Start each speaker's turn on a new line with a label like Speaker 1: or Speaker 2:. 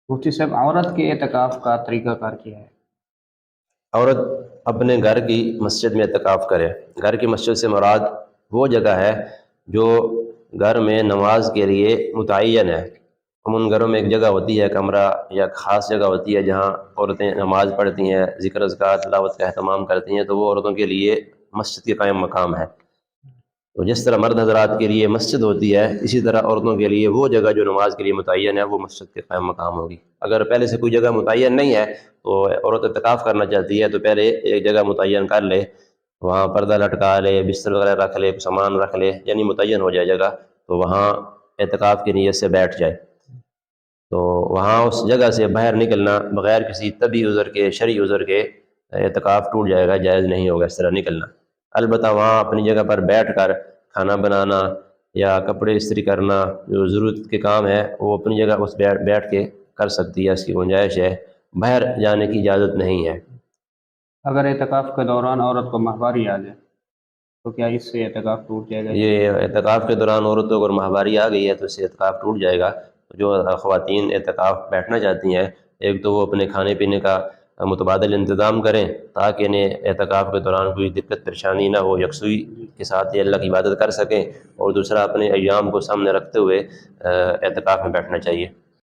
Speaker 1: مفتی صاحب، عورت کے اعتکاف کا طریقہ کار کیا ہے؟
Speaker 2: عورت اپنے گھر کی مسجد میں اعتکاف کرے۔ گھر کی مسجد سے مراد وہ جگہ ہے جو گھر میں نماز کے لیے متعین ہے۔ ان گھروں میں ایک جگہ ہوتی ہے، کمرہ یا خاص جگہ ہوتی ہے جہاں عورتیں نماز پڑھتی ہیں، ذکر اذکار تلاوت کا اہتمام کرتی ہیں، تو وہ عورتوں کے لیے مسجد کے قائم مقام ہے۔ تو جس طرح مرد حضرات کے لیے مسجد ہوتی ہے، اسی طرح عورتوں کے لیے وہ جگہ جو نماز کے لیے متعین ہے وہ مسجد کے قائم مقام ہوگی۔ اگر پہلے سے کوئی جگہ متعین نہیں ہے تو عورت اعتکاف کرنا چاہتی ہے تو پہلے ایک جگہ متعین کر لے، وہاں پردہ لٹکا لے، بستر وغیرہ رکھ لے، سامان رکھ لے، یعنی متعین ہو جائے جگہ، تو وہاں اعتکاف کی نیت سے بیٹھ جائے۔ تو وہاں اس جگہ سے باہر نکلنا بغیر کسی طبی عذر کے، شرعی عذر کے، اعتکاف ٹوٹ جائے گا، جائز نہیں ہوگا اس طرح نکلنا۔ البتہ وہاں اپنی جگہ پر بیٹھ کر کھانا بنانا یا کپڑے استری کرنا، جو ضرورت کے کام ہے وہ اپنی جگہ اس بیٹھ کے کر سکتی ہے، اس کی گنجائش ہے، باہر جانے کی اجازت نہیں ہے۔
Speaker 1: اگر اعتکاف کے دوران عورت کو ماہواری آ جائے تو کیا اس سے اعتکاف ٹوٹ جائے گا یا نہیں؟
Speaker 2: یہ اعتکاف کے دوران عورتوں کو ماہواری آ گئی ہے تو اس سے اعتکاف ٹوٹ جائے گا۔ جو خواتین اعتکاف بیٹھنا چاہتی ہیں، ایک تو وہ اپنے کھانے پینے کا متبادل انتظام کریں تاکہ انہیں اعتکاف کے دوران کوئی دقت پریشانی نہ ہو، یکسوئی کے ساتھ یہ اللہ کی عبادت کر سکیں، اور دوسرا اپنے ایام کو سامنے رکھتے ہوئے اعتکاف میں بیٹھنا چاہیے۔